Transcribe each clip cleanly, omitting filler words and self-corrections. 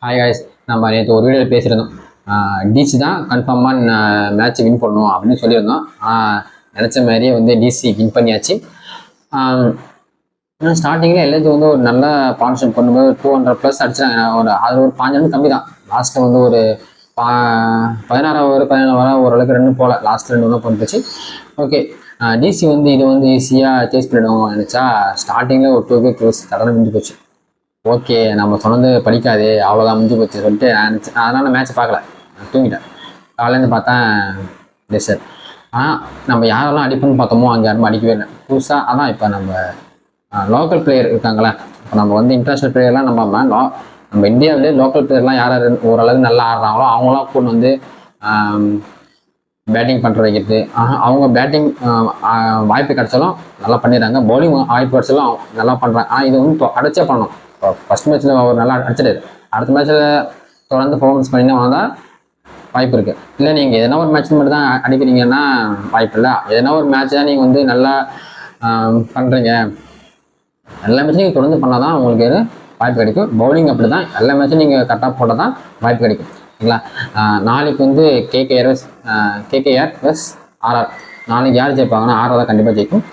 Hi guys, நம்ம நேற்று ஒரு வீடியோவில் பேசியிருந்தோம். டிசி தான் கன்ஃபார்மாக மேட்ச் வின் பண்ணணும் அப்படின்னு சொல்லியிருந்தோம். நினச்ச மாதிரியே வந்து டிசி வின் பண்ணியாச்சு. ஸ்டார்டிங்கில் எல்லாத்தையும் வந்து ஒரு நல்ல பார்ட்னர்ஷிப் பண்ணும்போது 200+ அடிச்சாங்க. அதில் ஒரு 5 ரன் கம்மி தான். லாஸ்ட்டில் வந்து ஒரு 16 ஓவர் ஓரளவுக்கு ரன்னு போகல. லாஸ்ட் 2 தான் போட்டுச்சு. ஓகே, டிசி வந்து இது வந்து ஈஸியாக சேஸ் பண்ணிவிடுவோம் நினச்சா ஸ்டார்டிங்கில் ஒரு 2 wicket க்ளோஸ் தடவை முடிஞ்சு போச்சு. ஓகே, நம்ம சொன்னது படிக்காது, அவ்வளோதான் முடிஞ்சு போச்சு சொல்லிட்டு அதனால் மேட்ச் பார்க்கல, தூங்கிட்டேன். காலையிலேருந்து பார்த்தேன் சார். ஆனால் நம்ம யாரெல்லாம் அடிப்போன்னு பார்த்தோமோ அங்கே யாரும் அடிக்கவே இல்லை. புதுசாக அதான் இப்போ நம்ம லோக்கல் பிளேயர் இருக்காங்களே, இப்போ நம்ம வந்து இன்டர்நேஷ்னல் பிளேயர்லாம் நம்ம இந்தியாவிலே லோக்கல் பிளேயர்லாம் யார் ஓரளவு நல்லா ஆடுறாங்களோ அவங்களாம் கூட வந்து பேட்டிங் பண்ணுற வைக்கிறது. அவங்க பேட்டிங் வாய்ப்பு கிடச்சாலும் நல்லா பண்ணிடுறாங்க, பவுலிங் வாய்ப்பு கிடச்சாலும் நல்லா பண்ணுறாங்க. ஆனால் இது வந்து அடைச்சே பண்ணணும். இப்போ ஃபஸ்ட் மேட்ச்சில் அவர் நல்லா அடிச்சிட்டாரு, அடுத்த மேட்ச்சில் தொடர்ந்து பர்ஃபார்மன்ஸ் பண்ணினா வந்தால் வாய்ப்பு இருக்குது. இல்லை நீங்கள் எதனா ஒரு மேட்ச் மட்டும் தான் அடிக்கிறீங்கன்னா வாய்ப்பு இல்லை. எதனா ஒரு மேட்ச் தான் நீங்கள் வந்து நல்லா பண்ணுறீங்க, எல்லா மேட்சும் நீங்கள் தொடர்ந்து பண்ணால் தான் உங்களுக்கு வாய்ப்பு கிடைக்கும். பவுலிங் அப்படி தான், எல்லா மேட்சும் நீங்கள் கரெக்டாக போட்டால் தான் வாய்ப்பு கிடைக்கும். சரிங்களா? நாளைக்கு வந்து கேகேஆர் ப்ளஸ் ஆர்ஆர். நாளைக்கு யார் ஜெயிப்பாங்கன்னா ஆர்ஆர் தான் கண்டிப்பாக ஜெயிக்கும்.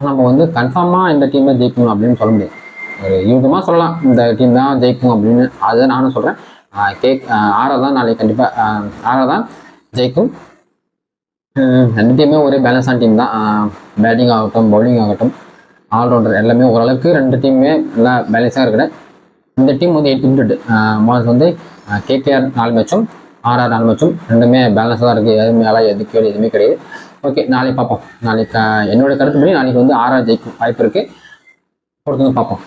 நம்ம வந்து கன்ஃபார்மாக இந்த டீமில் ஜெயிக்கணும் அப்படின்னு சொல்ல முடியாது. ஒரு யூகமாக சொல்லலாம் இந்த டீம் தான் ஜெயிக்கும் அப்படின்னு. அதை நானும் சொல்கிறேன். ஆர்ஆர் தான் நாளைக்கு கண்டிப்பாக ஆர்ஆர் தான் ஜெயிக்கும். ரெண்டு டீமே ஒரே பேலன்ஸான டீம் தான். பேட்டிங் ஆகட்டும், பவுலிங் ஆகட்டும், ஆல்ரவுண்டர் எல்லாமே ஓரளவுக்கு ரெண்டு டீமுமே நல்லா பேலன்ஸாக இருக்கிற இந்த டீம் வந்து 8 விக்கெட். முதல்ல வந்து கேகேஆர் 4 மேட்சும் ஆர்ஆர் 4 மேட்சும் ரெண்டுமே பேலன்ஸாக தான் இருக்குது. எதுவுமே எதுவுமே கிடையாது. ஓகே, நாளைக்கு பார்ப்போம். நாளைக்கு என்னோடய கருத்துப்படி நாளைக்கு வந்து ஆர்ஆர் ஜெயிக்கும் வாய்ப்பு இருக்குது. பொறுத்து பார்ப்போம்.